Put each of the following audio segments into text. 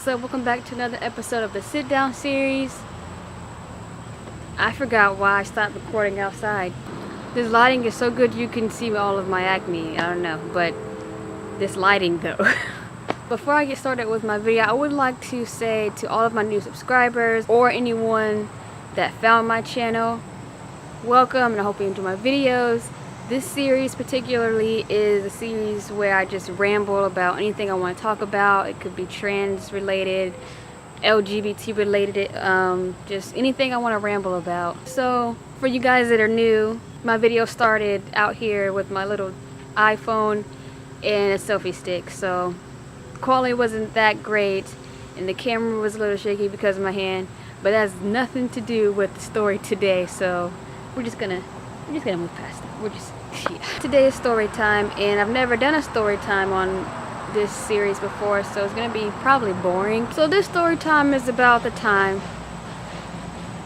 up? Welcome back to another episode of the Sit Down series. I forgot why I stopped recording outside. This lighting is so good you can see all of my acne. I don't know, but this lighting though. Before I get started with my video, I would like to say to all of my new subscribers or anyone that found my channel, welcome, and I hope you enjoy my videos. This series particularly is a series where I just ramble about anything I want to talk about. It could be trans related, LGBT related, just anything I want to ramble about. So for you guys that are new, my video started out here with my little iPhone and a selfie stick. So the quality wasn't that great and the camera was a little shaky because of my hand, but that has nothing to do with the story today. So we're just gonna move past it. Yeah. Today is story time, and I've never done a story time on this series before, so it's gonna be probably boring. So this story time is about the time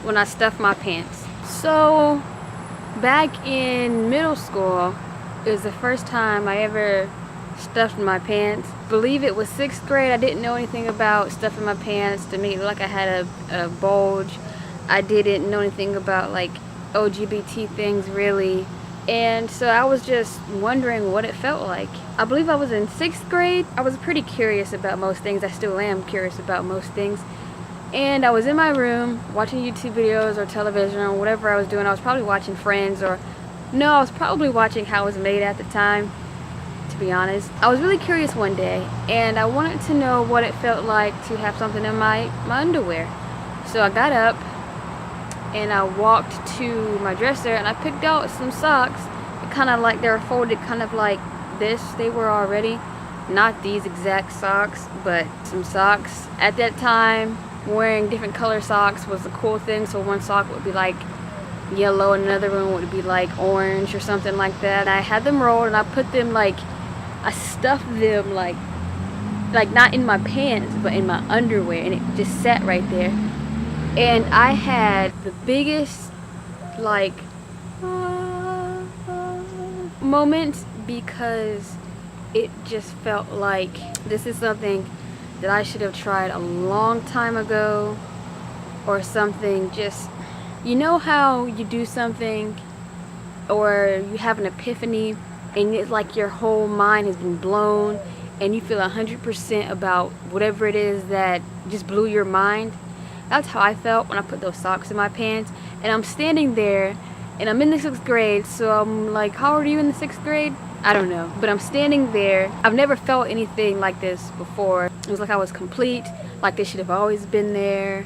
when I stuffed my pants. So back in middle school, it was the first time I ever stuffed my pants. I believe it was 6th grade. I didn't know anything about stuffing my pants to make it look like I had a bulge. I didn't know anything about like LGBT things really, and so I was just wondering what it felt like. I believe I was in 6th grade. I was pretty curious about most things. I still am curious about most things, and I was in my room watching YouTube videos or television or whatever I was doing. I was probably watching Friends, or no, I was probably watching How It Was Made at the time, to be honest. I was really curious one day, and I wanted to know what it felt like to have something in my underwear. So I got up and I walked to my dresser and I picked out some socks. Kind of like they were folded kind of like this. They were already, not these exact socks, but some socks. At that time, wearing different color socks was a cool thing. So one sock would be like yellow and another one would be like orange or something like that. I had them rolled and I put them like, I stuffed them like not in my pants but in my underwear, and it just sat right there. And I had the biggest like moment, because it just felt like this is something that I should have tried a long time ago, or something. Just, you know how you do something or you have an epiphany and it's like your whole mind has been blown and you feel 100% about whatever it is that just blew your mind? That's how I felt when I put those socks in my pants. And I'm standing there, and I'm in the 6th grade, so I'm like, how old are you in the 6th grade? I don't know. But I'm standing there. I've never felt anything like this before. It was like I was complete, like they should have always been there,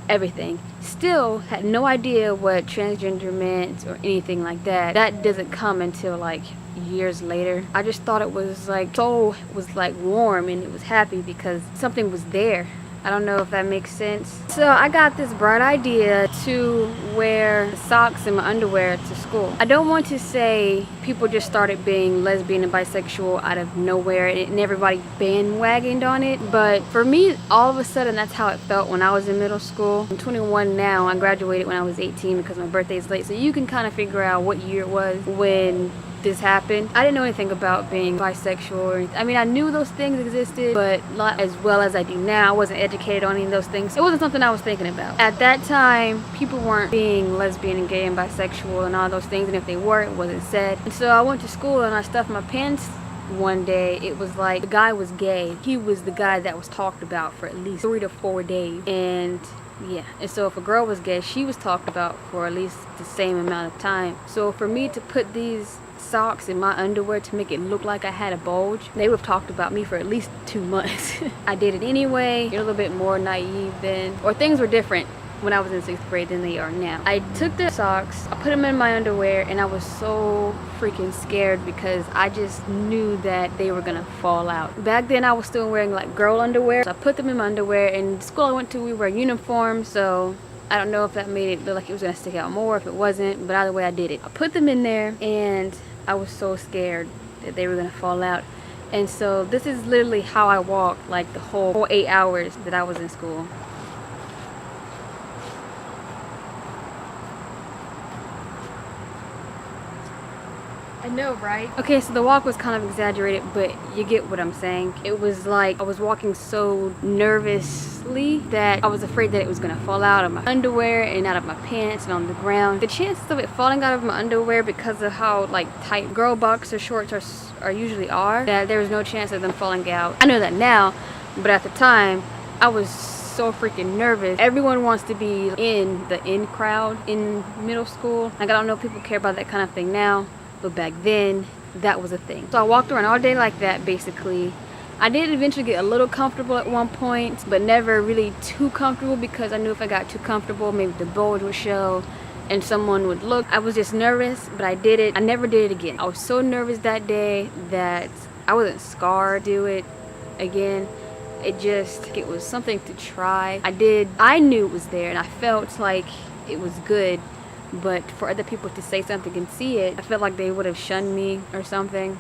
everything. Still had no idea what transgender meant or anything like that. That doesn't come until like years later. I just thought it was like, soul was like warm and it was happy because something was there. I don't know if that makes sense. So I got this bright idea to wear socks in my underwear to school. I don't want to say people just started being lesbian and bisexual out of nowhere and everybody bandwagoned on it, but for me, all of a sudden, that's how it felt when I was in middle school. I'm 21 now. I graduated when I was 18 because my birthday is late, so you can kind of figure out what year it was when this happened. I didn't know anything about being bisexual or anything. I mean, I knew those things existed, but not as well as I do now. I wasn't educated on any of those things. It wasn't something I was thinking about. At that time, people weren't being lesbian and gay and bisexual and all those things, and if they were, it wasn't said. And so I went to school and I stuffed my pants one day. It was like the guy was gay. He was the guy that was talked about for at least 3 to 4 days. And yeah, and so if a girl was gay, she was talked about for at least the same amount of time. So for me to put these socks in my underwear to make it look like I had a bulge, they would have talked about me for at least 2 months. I did it anyway. You're a little bit more naive then, or things were different when I was in 6th grade than they are now. I took the socks, I put them in my underwear, and I was so freaking scared because I just knew that they were gonna fall out. Back then I was still wearing like girl underwear, so I put them in my underwear. And the school I went to, we were uniforms, so I don't know if that made it look like it was gonna stick out more, if it wasn't, but either way I did it. I put them in there and I was so scared that they were gonna fall out. And so this is literally how I walked like the whole 8 hours that I was in school. I know, right? Okay, so the walk was kind of exaggerated, but you get what I'm saying. It was like I was walking so nervously that I was afraid that it was gonna fall out of my underwear and out of my pants and on the ground. The chances of it falling out of my underwear, because of how like tight girl boxer shorts are usually are, that there was no chance of them falling out. I know that now, but at the time I was so freaking nervous. Everyone wants to be in the in crowd in middle school. Like, I don't know if people care about that kind of thing now, but back then that was a thing. So I walked around all day like that basically. I did eventually get a little comfortable at one point, but never really too comfortable, because I knew if I got too comfortable, maybe the bulge would show and someone would look. I was just nervous, but I did it. I never did it again. I was so nervous that day that I wasn't scarred to do it again. It was something to try. I knew it was there and I felt like it was good, but for other people to say something and see it, I felt like they would have shunned me or something.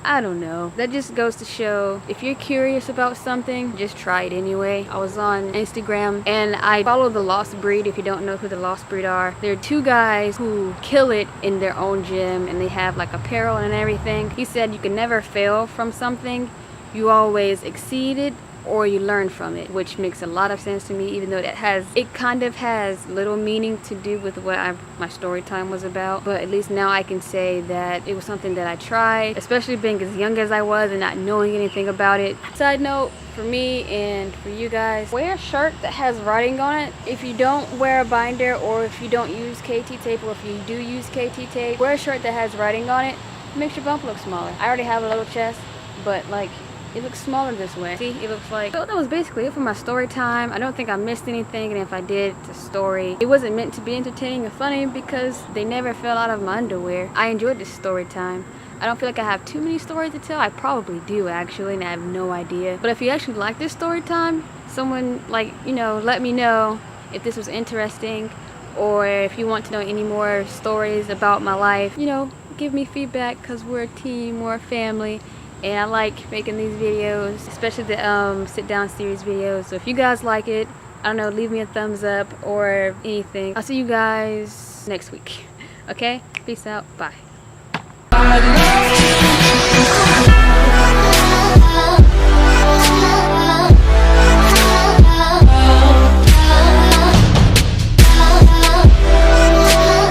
I don't know. That just goes to show, if you're curious about something, just try it anyway. I was on Instagram and I follow the Lost Breed. If you don't know who the Lost Breed are, they're two guys who kill it in their own gym, and they have like apparel and everything. He said you can never fail from something. You always exceed it or you learn from it, which makes a lot of sense to me, even though it kind of has little meaning to do with what my story time was about. But at least now I can say that it was something that I tried, especially being as young as I was and not knowing anything about it. Side note, for me and for you guys, wear a shirt that has writing on it. If you don't wear a binder, or if you don't use KT tape, or if you do use KT tape, wear a shirt that has writing on it. It makes your bump look smaller. I already have a little chest, but like, it looks smaller this way. See, it looks like... So that was basically it for my story time. I don't think I missed anything, and if I did, it's a story. It wasn't meant to be entertaining or funny because they never fell out of my underwear. I enjoyed this story time. I don't feel like I have too many stories to tell. I probably do actually, and I have no idea. But if you actually like this story time, someone let me know if this was interesting, or if you want to know any more stories about my life. Give me feedback, because we're a team, we're a family. And I like making these videos, especially the sit down series videos. So if you guys like it, I don't know, leave me a thumbs up or anything. I'll see you guys next week. Okay? Peace out. Bye.